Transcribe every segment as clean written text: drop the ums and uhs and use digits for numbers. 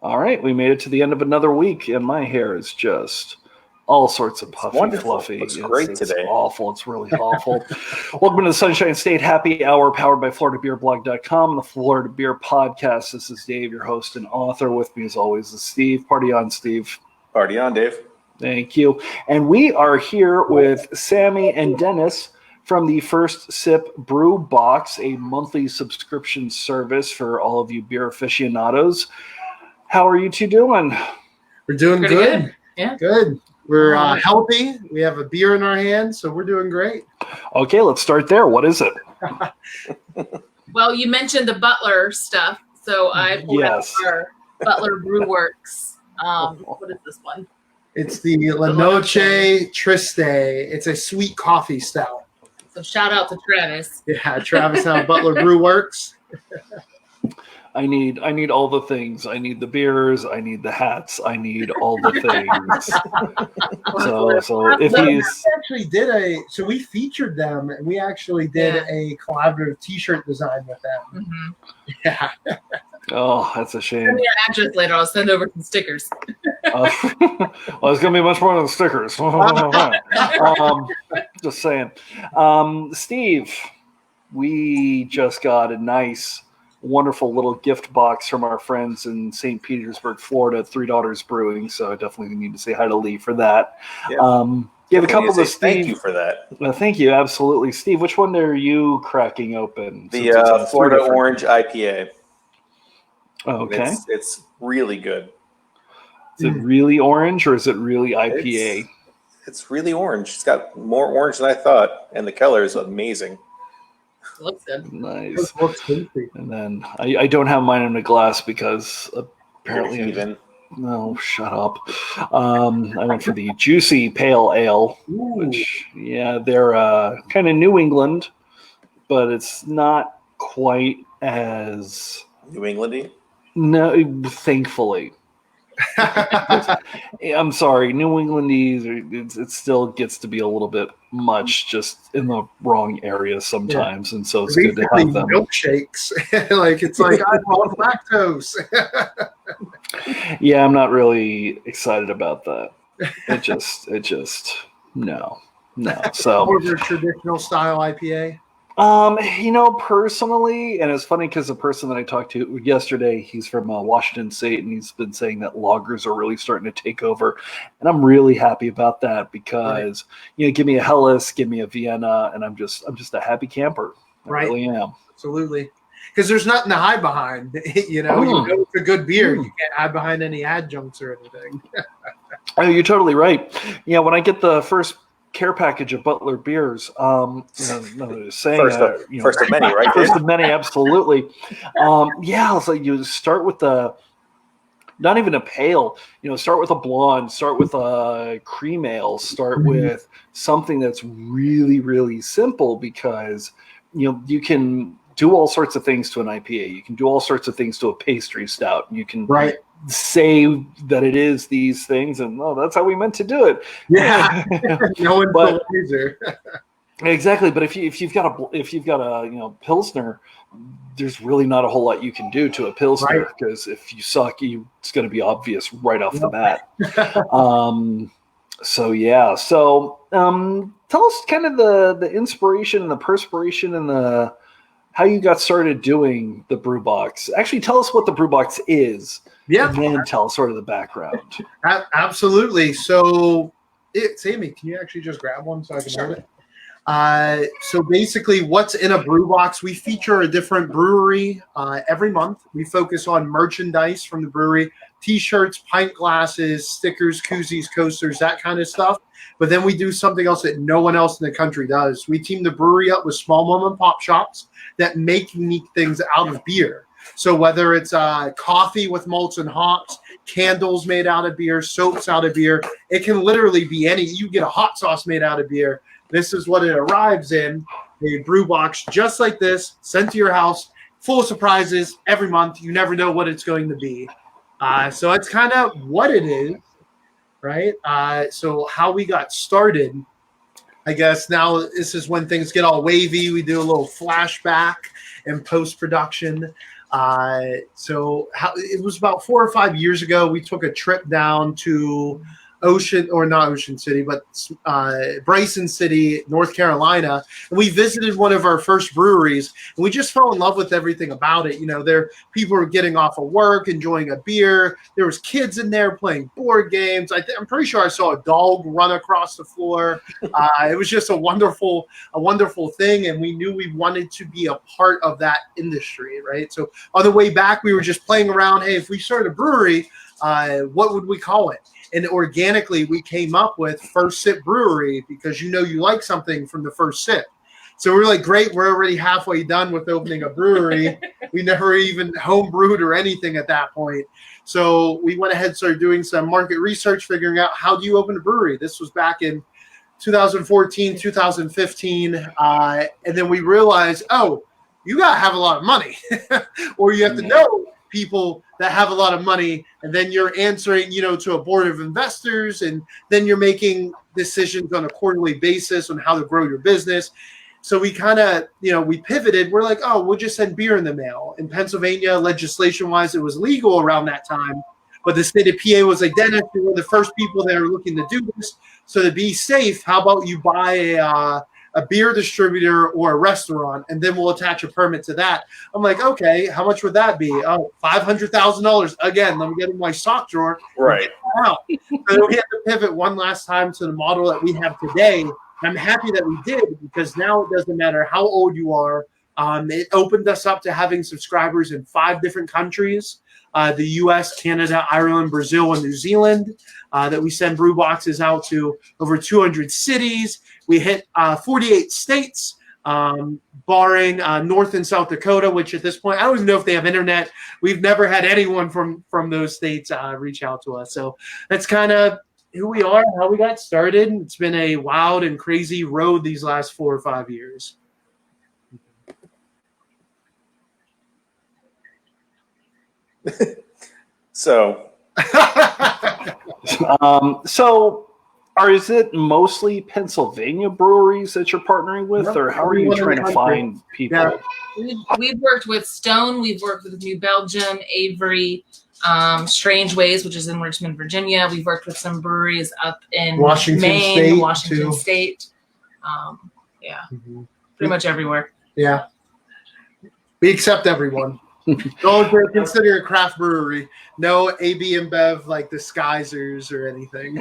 All right, we made it to the end of another week, and my hair is just all sorts of puffy, fluffy. Looks great it's today. Awful. It's really awful. Welcome to the Sunshine State Happy Hour, powered by FloridaBeerBlog.com, the Florida Beer Podcast. This is Dave, your host and author. With me, as always, is Steve. Party on, Steve. Party on, Dave. Thank you. And we are here with Sammie and Dennis from the First Sip Brew Box, a monthly subscription service for all of you beer aficionados. How are you two doing? We're doing good. Yeah. Good. We're healthy. We have a beer in our hands, so we're doing great. Okay, let's start there. What is it? Well, you mentioned the Butler stuff, so I pulled out our Butler Brew Works. What is this one? It's the La Noche Triste. It's a sweet coffee stout. So shout out to Travis. Yeah, Travis out of Butler Brew Works. I need all the things. I need the beers. I need the hats. I need all the things. so if he's we featured them, and we actually did a collaborative T-shirt design with them. Mm-hmm. Yeah. Oh, that's a shame. Send me an address later. I'll send over some stickers. Well, it's gonna be much more than stickers. Just saying. Steve, we just got a nice, wonderful little gift box from our friends in St. Petersburg, Florida, Three Daughters Brewing. So I definitely need to say hi to Lee for that. Yeah. You have a couple of Steve. Thank you for that. Thank you, absolutely, Steve. Which one are you cracking open? The Florida Orange IPA. Oh, okay, it's really good. Is it really orange or is it really IPA? It's really orange. It's got more orange than I thought, and the color is amazing. Looks good. Nice. And then I don't have mine in a glass because apparently no, shut up. I went for the Juicy Pale Ale, which they're kind of New England, but it's not quite as New Englandy. No, thankfully. I'm sorry, New Englandese. It still gets to be a little bit much, just in the wrong areas sometimes, and so it's good to have them. Milkshakes, it's like I love lactose. Yeah, I'm not really excited about that. It just no. So more of a traditional style IPA. Personally, and it's funny because the person that I talked to yesterday, he's from Washington State, and he's been saying that lagers are really starting to take over, and I'm really happy about that because give me a Helles, give me a Vienna, and I'm just a happy camper. I really am. Absolutely, because there's nothing to hide behind. You know it's a good beer. You can't hide behind any adjuncts or anything. Oh, you're totally right. Yeah, when I get the first care package of Butler beers. First of many, right? First of many, absolutely. So you start with not even a pale. Start with a blonde. Start with a cream ale. Start with something that's really, really simple because you can do all sorts of things to an IPA. You can do all sorts of things to a pastry stout. You can say that it is these things, and that's how we meant to do it. Yeah, no one's the laser. Exactly, but if you've got a Pilsner, there's really not a whole lot you can do to a Pilsner because if you suck, it's going to be obvious right off the bat. So tell us kind of the inspiration and the perspiration and how you got started doing the brew box. Actually, tell us what the brew box is. Yeah, and then tell us sort of the background. Absolutely. So, Sammie, can you actually just grab one so I can hold it? So basically, what's in a brew box? We feature a different brewery every month. We focus on merchandise from the brewery: T-shirts, pint glasses, stickers, koozies, coasters, that kind of stuff. But then we do something else that no one else in the country does. We team the brewery up with small mom and pop shops that make unique things out of beer. So whether it's coffee with malts and hops, candles made out of beer, soaps out of beer, it can literally be any. You get a hot sauce made out of beer. This is what it arrives in, a brew box just like this, sent to your house, full of surprises every month. You never know what it's going to be. So that's kind of what it is, right? So how we got started, I guess now this is when things get all wavy. We do a little flashback and post-production. It was about 4 or 5 years ago. We took a trip down to not Ocean City, but Bryson City, North Carolina. And we visited one of our first breweries, and we just fell in love with everything about it. There people were getting off of work, enjoying a beer. There was kids in there playing board games. I'm pretty sure I saw a dog run across the floor. It was just a wonderful thing, and we knew we wanted to be a part of that industry, right? So on the way back, we were just playing around. Hey, if we started a brewery, what would we call it? And organically, we came up with First Sip Brewery because you like something from the first sip. So we're like, great, we're already halfway done with opening a brewery. We never even home brewed or anything at that point. So we went ahead and started doing some market research, figuring out how do you open a brewery. This was back in 2014, 2015. And then we realized, you got to have a lot of money or you have to know people that have a lot of money, and then you're answering, to a board of investors, and then you're making decisions on a quarterly basis on how to grow your business. So we kind of, we pivoted. We're like, we'll just send beer in the mail. In Pennsylvania, legislation-wise, it was legal around that time, but the state of PA was like, Dennis, we were the first people that are looking to do this. So to be safe, how about you buy a beer distributor or a restaurant, and then we'll attach a permit to that. I'm like, okay, how much would that be? $500,000. Again, let me get in my sock drawer. Right. So we had to pivot one last time to the model that we have today. I'm happy that we did, because now it doesn't matter how old you are. It opened us up to having subscribers in 5 different countries, the US, Canada, Ireland, Brazil, and New Zealand, that we send brew boxes out to over 200 cities. We hit 48 states, barring North and South Dakota, which at this point, I don't even know if they have internet. We've never had anyone from those states reach out to us. So that's kind of who we are, how we got started. It's been a wild and crazy road these last 4 or 5 years. So is it mostly Pennsylvania breweries that you're partnering with, or how are you trying to find people? Yeah. We've worked with Stone, we've worked with New Belgium, Avery, Strange Ways, which is in Richmond, Virginia. We've worked with some breweries up in Maine, Washington State. Pretty much everywhere. Yeah. We accept everyone. Don't consider a craft brewery. No AB and Bev like disguisers or anything.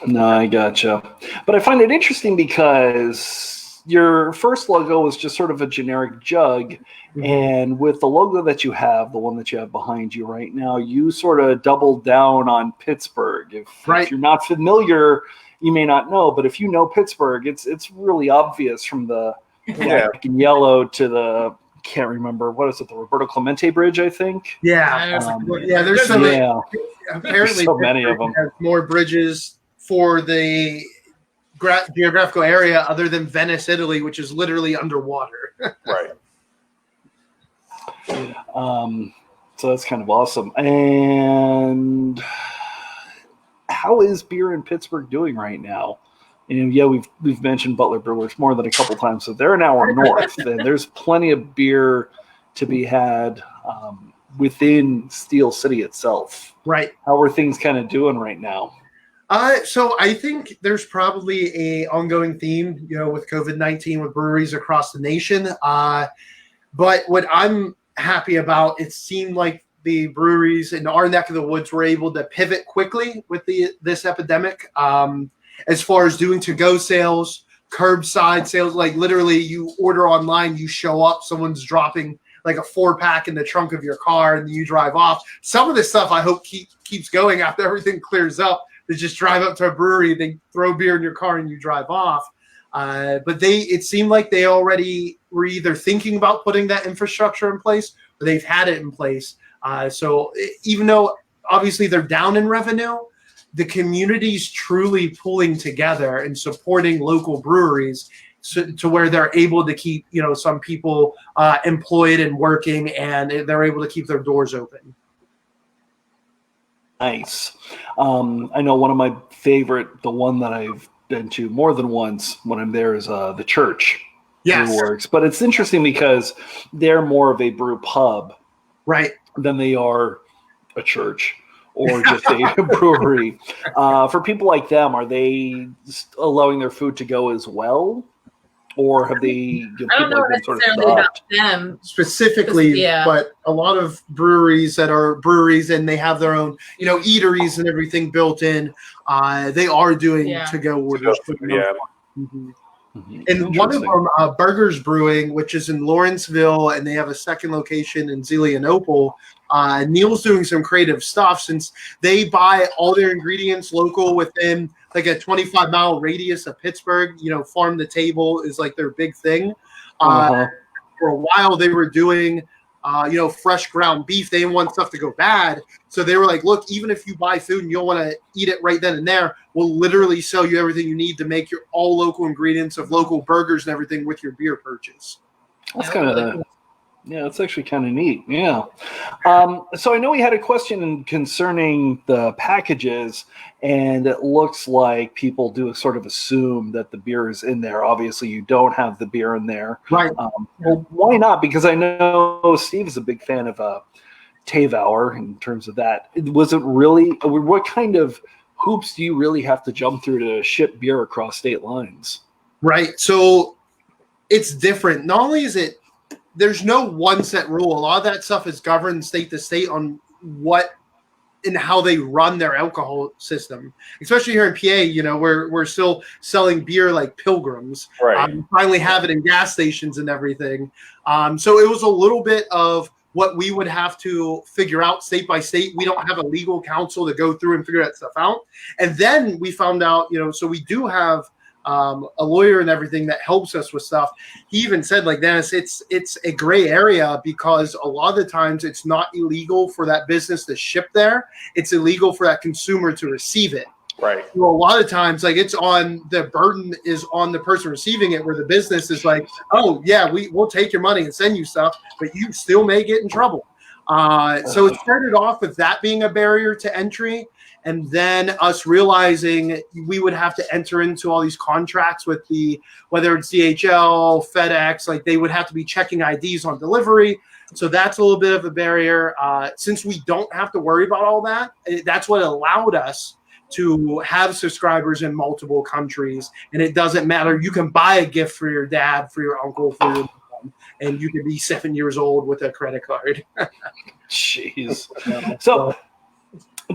No, I gotcha. But I find it interesting because your first logo was just sort of a generic jug. Mm-hmm. And with the logo that you have, the one that you have behind you right now, you sort of doubled down on Pittsburgh. If you're not familiar, you may not know. But if you know Pittsburgh, it's really obvious from the black and yellow to the... can't remember, what is it, the Roberto Clemente Bridge, I think? Yeah. There's so many. Apparently, so many of them. Has more bridges for the geographical area other than Venice, Italy, which is literally underwater. Right. So that's kind of awesome. And how is beer in Pittsburgh doing right now? And yeah, we've mentioned Butler Brewers more than a couple times, so they're an hour north, and there's plenty of beer to be had within Steel City itself. Right. How are things kind of doing right now? So I think there's probably a ongoing theme, with COVID-19 with breweries across the nation. But what I'm happy about, it seemed like the breweries in our neck of the woods were able to pivot quickly with this epidemic. As far as doing to-go sales, curbside sales, like literally you order online, you show up, someone's dropping like a 4-pack in the trunk of your car, and then you drive off. Some of this stuff I hope keeps going after everything clears up. They just drive up to a brewery, they throw beer in your car, and you drive off. But it seemed like they already were either thinking about putting that infrastructure in place, or they've had it in place. So even though obviously they're down in revenue, the community's truly pulling together and supporting local breweries to where they're able to keep, some people employed and working, and they're able to keep their doors open. Nice. I know one of my favorite, the one that I've been to more than once when I'm there, is the Church. Yes. Brew Works. But it's interesting because they're more of a brew pub right, than they are a church or just a brewery. For people like them, are they allowing their food to go as well? Or have they, I don't people know like them sort of necessarily about stopped? them. specifically, Yeah. but a lot of breweries that are breweries and they have their own, eateries and everything built in. They are doing to-go orders. Yeah. Mhm. Mhm. And one of Interesting. them, Burgers Brewing, which is in Lawrenceville, and they have a second location in Zelienople. Neil's doing some creative stuff since they buy all their ingredients local within like a 25-mile radius of Pittsburgh. Farm to table is like their big thing. Uh-huh. For a while, they were doing, fresh ground beef. They didn't want stuff to go bad. So they were like, look, even if you buy food and you don't want to eat it right then and there, we'll literally sell you everything you need to make your all local ingredients of local burgers and everything with your beer purchase. That's Yeah, kind really of, cool. yeah, that's actually kind of neat. Yeah. So I know we had a question concerning the packages, and it looks like people do sort of assume that the beer is in there. Obviously, you don't have the beer in there. Right. Well, why not? Because I know Steve is a big fan of Tavour in terms of that. Was it really, what kind of hoops do you really have to jump through to ship beer across state lines? Right. So it's different. Not only is it, there's no one set rule. A lot of that stuff is governed state to state on what and how they run their alcohol system. Especially here in PA, we're still selling beer like pilgrims. Right. Finally have it in gas stations and everything. So it was a little bit of what we would have to figure out state by state. We don't have a legal counsel to go through and figure that stuff out. And then we found out, so we do have a lawyer and everything that helps us with stuff. He even said, like, Dennis, it's a gray area because a lot of the times it's not illegal for that business to ship there. It's illegal for that consumer to receive it. Right. So a lot of times, like, it's on the burden is on the person receiving it, where the business is like, oh yeah, we'll take your money and send you stuff, but you still may get in trouble. So it started off with that being a barrier to entry. And then us realizing we would have to enter into all these contracts with whether it's DHL, FedEx, like they would have to be checking IDs on delivery. So that's a little bit of a barrier. Since we don't have to worry about all that, that's what allowed us to have subscribers in multiple countries. And it doesn't matter. You can buy a gift for your dad, for your uncle, for your mom, and you can be 7 years old with a credit card. Jeez. So,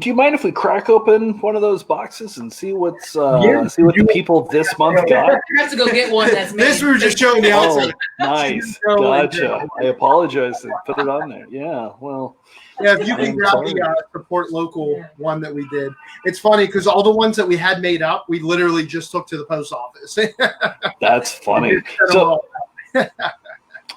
do you mind if we crack open one of those boxes and see what's see what the people this month got? You have to go get one that's made. This we were just showing the outside. Nice. Gotcha. I apologize to put it on there. Yeah. Well. Yeah, if you can grab the support local one that we did. It's funny because all the ones that we had made up, we literally just took to the post office. That's funny.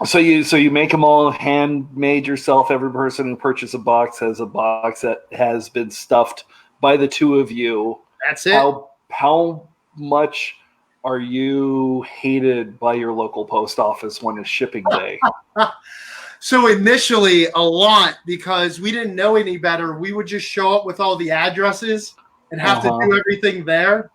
So you make them all handmade yourself. Every person who purchases a box has a box that has been stuffed by the two of you. That's it. How much are you hated by your local post office when it's shipping day? So initially a lot, because we didn't know any better. We would just show up with all the addresses and have to do everything there.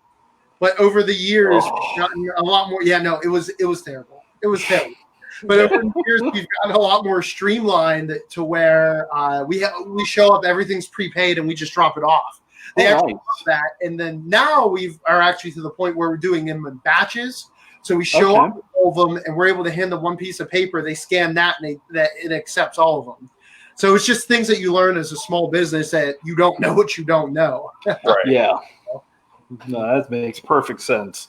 But over the years, we've gotten a lot more. Yeah, no, it was terrible. It was terrible. But over the years, we've gotten a lot more streamlined to where we show up, everything's prepaid, and we just drop it off. They actually love that. And then now we are actually to the point where we're doing them in batches. So we show up with all of them, and we're able to hand them one piece of paper. They scan that, and it accepts all of them. So it's just things that you learn as a small business that you don't know what you don't know. Right. Yeah. No, that makes perfect sense.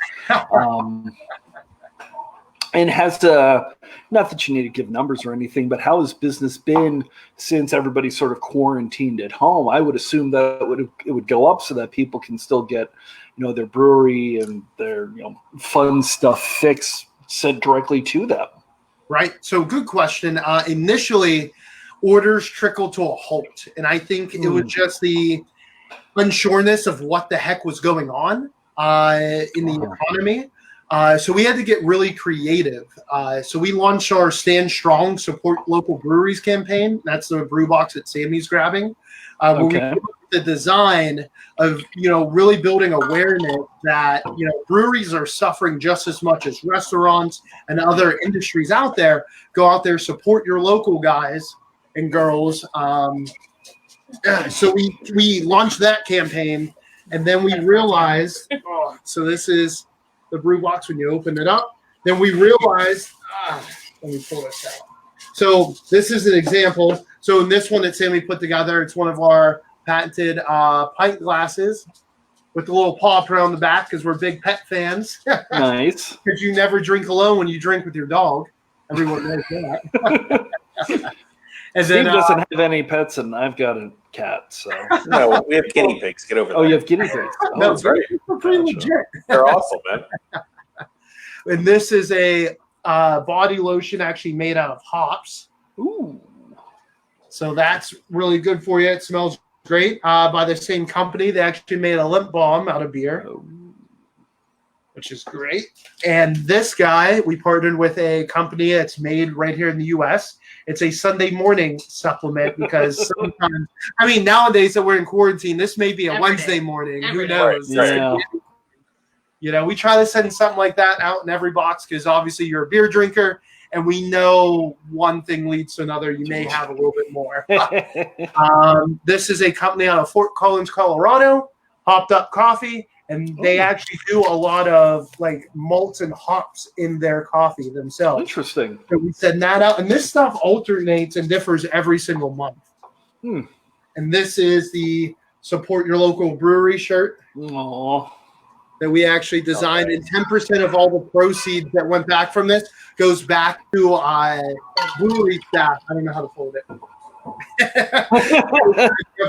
And has not that you need to give numbers or anything, but how has business been since everybody's sort of quarantined at home? I would assume that it would go up so that people can still get, their brewery and their fun stuff sent directly to them. Right. So good question. Initially, orders trickled to a halt, and I think it was just the unsureness of what the heck was going on in the economy. So we had to get really creative. So we launched our Stand Strong, Support Local Breweries campaign. That's the brew box that Sammie's grabbing. Where we put the design of, really building awareness that, breweries are suffering just as much as restaurants and other industries out there. Go out there, support your local guys, and girls. So we launched that campaign, and then we realized, so this is the brew box when you open it up. Then we realized, let me pull this out. So this is an example. So in this one that Sammie put together, it's one of our patented pint glasses with the little paw print on the back because we're big pet fans. Nice. Because you never drink alone when you drink with your dog. Everyone knows that. And Steve then, doesn't have any pets, and I've got a cat. So No, we have guinea pigs. Get over that. oh, you have guinea pigs. Oh, no, that's right. they're pretty legit. They're awesome, man. And this is a body lotion actually made out of hops. Ooh. So that's really good for you. It smells great. By the same company, they actually made a lip balm out of beer, which is great. And this guy, we partnered with a company that's made right here in the U.S. It's a Sunday morning supplement because sometimes, I mean, nowadays that we're in quarantine, this may be a Every Wednesday day. morning. Every Who day. knows? Yeah. You know, we try to send something like that out in every box because obviously you're a beer drinker, and we know one thing leads to another. You may have a little bit more. This is a company out of Fort Collins, Colorado, Hopped Up Coffee, and they actually do a lot of like malts and hops in their coffee themselves. Interesting. So we send that out, and this stuff alternates and differs every single month. And this is the Support Your Local Brewery shirt. Aww. That we actually designed, and 10% of all the proceeds that went back from this goes back to brewery staff. I don't know how to fold it.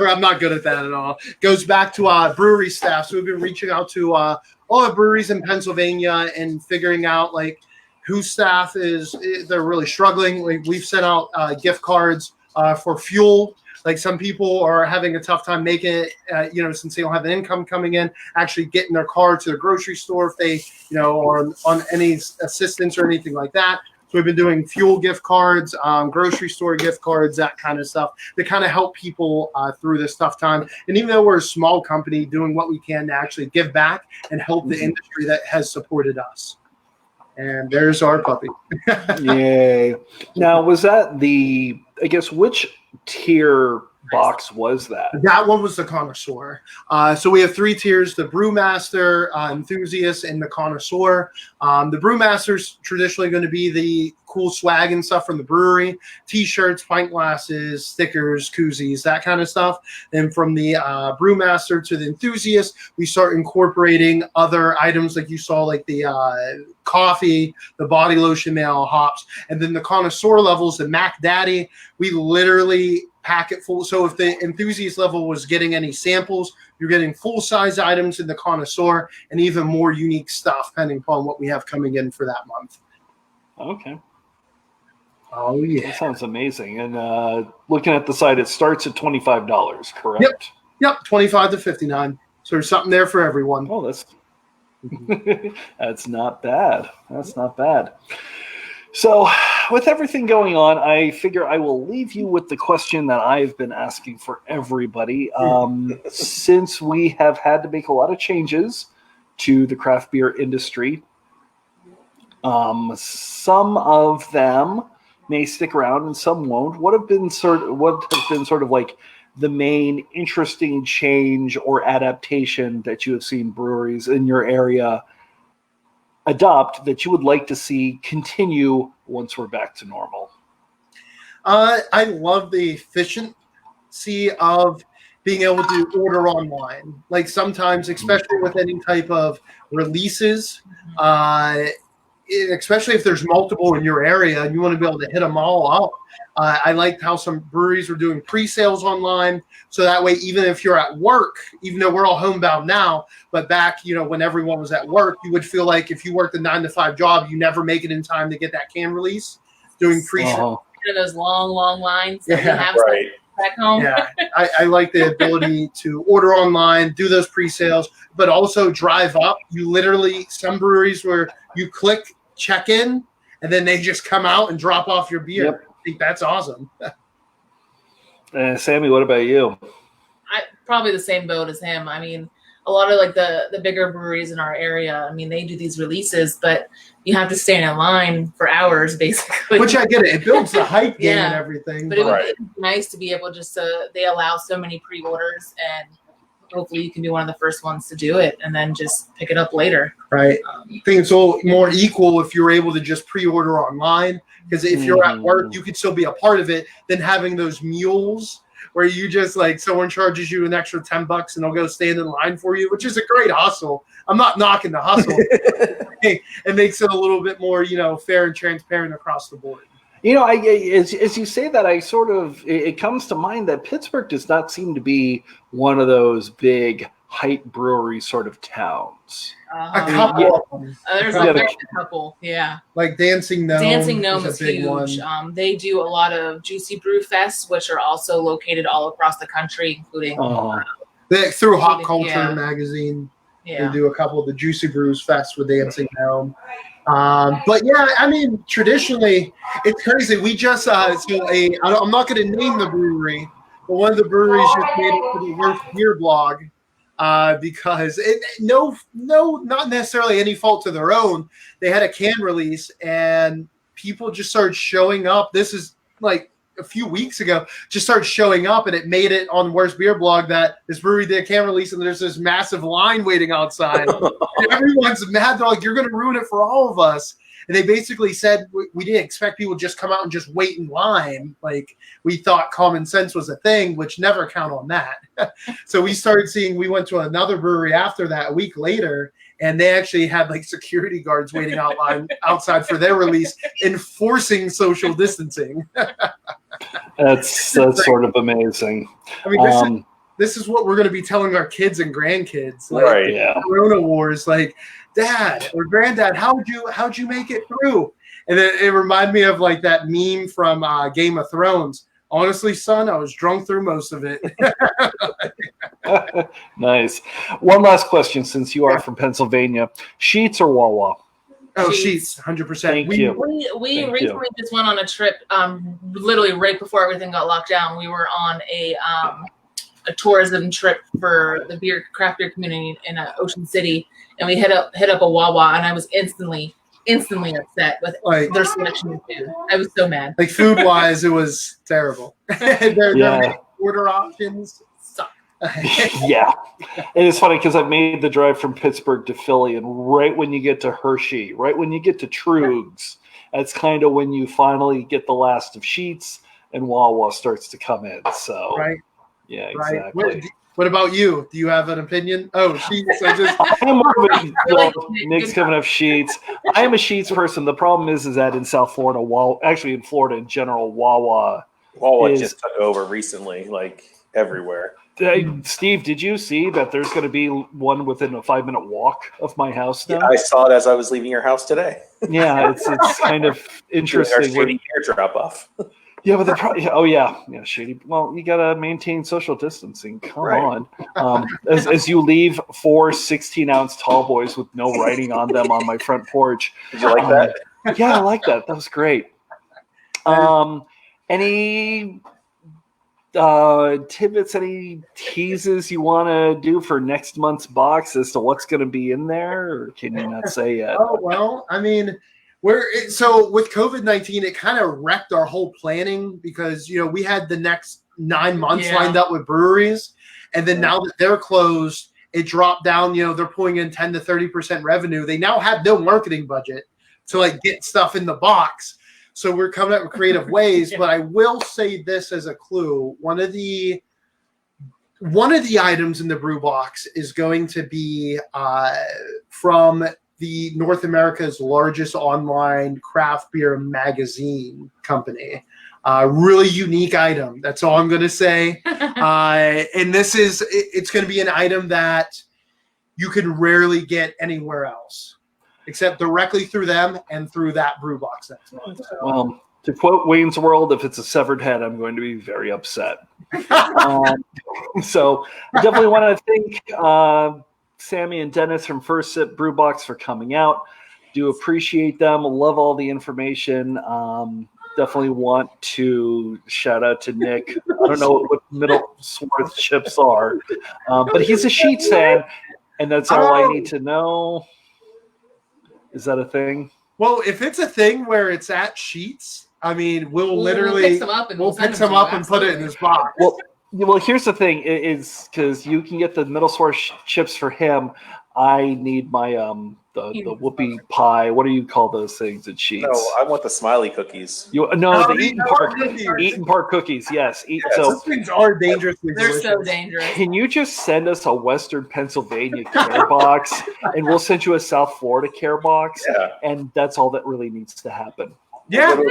I'm not good at that at all. Goes back to brewery staff. So we've been reaching out to all the breweries in Pennsylvania and figuring out like whose staff they're really struggling. Like we've sent out gift cards for fuel. Like some people are having a tough time making it, since they don't have the income coming in, actually getting their car to the grocery store if they, are on any assistance or anything like that. So we've been doing fuel gift cards, grocery store gift cards, that kind of stuff to kind of help people through this tough time. And even though we're a small company, doing what we can to actually give back and help the industry that has supported us. And there's our puppy. Yay. Now, was that which tier box was that? That one was the connoisseur. So we have 3 tiers: the brewmaster, enthusiast, and the connoisseur. The brewmaster's traditionally going to be the cool swag and stuff from the brewery: t-shirts, pint glasses, stickers, koozies, that kind of stuff. Then from the brewmaster to the enthusiast, we start incorporating other items like you saw, like the coffee, the body lotion, male hops. And then the connoisseur levels, the Mac Daddy, we literally pack it full. So if the enthusiast level was getting any samples, you're getting full-size items in the connoisseur and even more unique stuff depending upon what we have coming in for that month. Okay. Oh, yeah. That sounds amazing. And looking at the site, it starts at $25, correct? Yep, $25 to $59. So there's something there for everyone. Oh, that's not bad. That's not bad. So with everything going on, I figure I will leave you with the question that I've been asking for everybody. Since we have had to make a lot of changes to the craft beer industry, some of them may stick around and some won't. What has been sort of like the main interesting change or adaptation that you have seen breweries in your area adopt that you would like to see continue once we're back to normal? I love the efficiency of being able to order online. Like sometimes, especially with any type of releases, especially if there's multiple in your area and you want to be able to hit them all up. I liked how some breweries were doing pre-sales online. So that way, even if you're at work, even though we're all homebound now, but back, when everyone was at work, you would feel like if you worked a 9-to-5 job, you never make it in time to get that can release. Doing pre-sales. Those long lines that we have back home. Yeah, I like the ability to order online, do those pre-sales, but also drive up. You literally, some breweries where you click check in and then they just come out and drop off your beer. Yep. I think that's awesome. Sammie, what about you? Probably the same boat as him. I mean, a lot of like the bigger breweries in our area, I mean, they do these releases, but you have to stand in line for hours basically. Which I get it. It builds the hype game Yeah. and everything. But it would be nice to be able just to, they allow so many pre-orders, and hopefully you can be one of the first ones to do it and then just pick it up later. Right. I think it's all more equal if you're able to just pre-order online, because if you're at work, you could still be a part of it than having those mules where you just like someone charges you an extra $10 and they'll go stand in line for you, which is a great hustle. I'm not knocking the hustle. It makes it a little bit more, fair and transparent across the board. As you say that, it comes to mind that Pittsburgh does not seem to be one of those big hype brewery sort of towns. A couple of them. There's a couple, yeah. Like Dancing Gnome. Dancing Gnome is big huge. They do a lot of Juicy Brew Fests, which are also located all across the country, including through Hop Culture magazine. Yeah. They do a couple of the Juicy Brews Fest with Dancing Gnome. But yeah, I mean, traditionally, it's crazy. We just I'm not going to name the brewery, but one of the breweries just made it to the Worst Beer blog because not necessarily any fault to their own. They had a can release and people just started showing up. This is like a few weeks ago, just started showing up, and it made it on Worst Beer blog that this brewery did a can release, and there's this massive line waiting outside. And everyone's mad. They're like, "You're going to ruin it for all of us." And they basically said we didn't expect people to just come out and just wait in line. Like we thought common sense was a thing, which never count on that. So we started seeing. We went to another brewery after that a week later, and they actually had like security guards waiting outside for their release, enforcing social distancing. That's sort of amazing. I mean, this is what we're going to be telling our kids and grandkids. Like, right? Yeah. Corona wars, like, Dad or Granddad, how'd you make it through? And it reminded me of like that meme from Game of Thrones. Honestly, son, I was drunk through most of it. Nice. One last question, since you are from Pennsylvania: Sheetz or Wawa? Oh, Sheetz, 100%. Thank you. We recently just went on a trip, literally right before everything got locked down. We were on a tourism trip for the craft beer community in Ocean City, and we hit up a Wawa, and I was instantly upset with their selection of food. I was so mad. Like food wise, it was terrible. Their order options suck. Yeah, and it's funny because I've made the drive from Pittsburgh to Philly, and right when you get to Hershey, right when you get to Trug's, that's kind of when you finally get the last of Sheetz, and Wawa starts to come in. So yeah, exactly. Right. What about you? Do you have an opinion? Oh, Sheetz. Nick's coming up Sheetz. I am a Sheetz person. The problem is that in South Florida, actually in Florida in general, Wawa just took over recently, like everywhere. Steve, did you see that there's going to be one within a 5-minute walk of my house now? Yeah, I saw it as I was leaving your house today. Yeah, it's kind of interesting. Shady hair drop off. Yeah, but they're probably shady. Well, you gotta maintain social distancing. Come on. As you leave 4 16-ounce tall boys with no writing on them on my front porch. Did you like that? Yeah, I like that. That was great. Any tidbits, any teases you want to do for next month's box as to what's going to be in there, or can you not say yet? Oh, well, I mean, so with COVID-19, it kind of wrecked our whole planning because, we had the next 9 months lined up with breweries. And then now that they're closed, it dropped down, they're pulling in 10 to 30% revenue. They now have no marketing budget to like get stuff in the box. So we're coming up with creative ways, but I will say this as a clue. One of the items in the brew box is going to be from the North America's largest online craft beer magazine company. Really unique item. That's all I'm going to say. And it's going to be an item that you can rarely get anywhere else, except directly through them and through that brew box next month. So. Well, to quote Wayne's World, if it's a severed head, I'm going to be very upset. So I definitely want to thank Sammie and Dennis from First Sip Brew Box for coming out. Do appreciate them. Love all the information. Definitely want to shout out to Nick. I don't know what Middlesworth chips are, but he's a Sheetz fan. and that's all I need to know. Is that a thing? Well, if it's a thing where it's at Sheets, I mean, we'll literally pick some up and we'll send pick them some to you, up and put it in his box. Well, here's the thing: is because you can get the middle source chips for him. I need my the whoopie pie. What do you call those things at Sheets? No, I want the smiley cookies. The cookies. Eaton Park cookies. Yes. Those things are dangerously They're delicious. so dangerous. Can you just send us a Western Pennsylvania care box, and we'll send you a South Florida care box, and that's all that really needs to happen. Yeah, we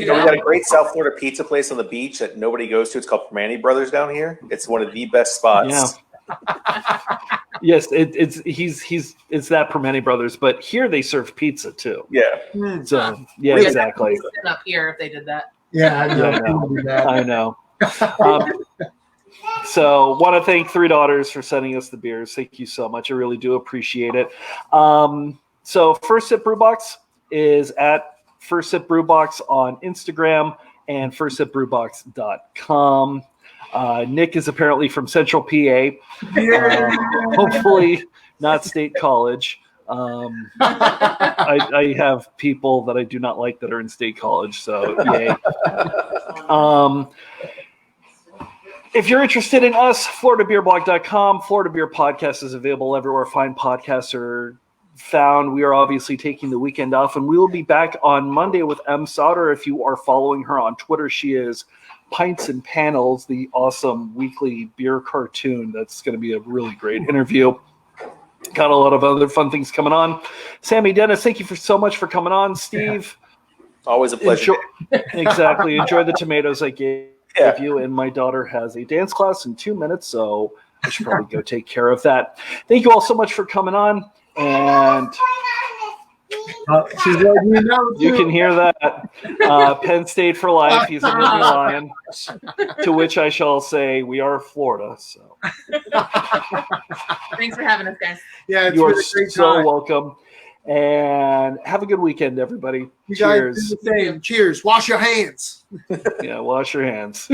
got a great South Florida pizza place on the beach that nobody goes to. It's called Permane Brothers down here. It's one of the best spots. Yeah. Yes, it's that Permane Brothers, but here they serve pizza too. Yeah. So exactly. Up here if they did that. Yeah, I know. So want to thank Three Daughters for sending us the beers. Thank you so much. I really do appreciate it. So First Sip Brew Box is at First Sip Brew Box on Instagram and firstsipbrewbox.com. Nick is apparently from Central PA. Hopefully not State College. I have people that I do not like that are in State College, so yay. If you're interested in us, floridabeerblog.com. Florida Beer Podcast is available everywhere fine podcasts are found. We are obviously taking the weekend off, and we will be back on Monday with M. Sauter. If you are following her on Twitter, she is Pints and Panels, the awesome weekly beer cartoon. That's going to be a really great interview. Got a lot of other fun things coming on. Sammie, Dennis, thank you so much for coming on. Steve. Always a pleasure. Exactly. Enjoy the tomatoes I gave you. And my daughter has a dance class in 2 minutes, so I should probably go take care of that. Thank you all so much for coming on. And she's letting you know, you can hear that. Penn State for life. He's a Nittany Lion. To which I shall say, we are Florida. So Thanks for having us, guys. Yeah, you are so welcome. And have a good weekend, everybody. You Cheers. guys do the same. Cheers. Wash your hands. Yeah, wash your hands.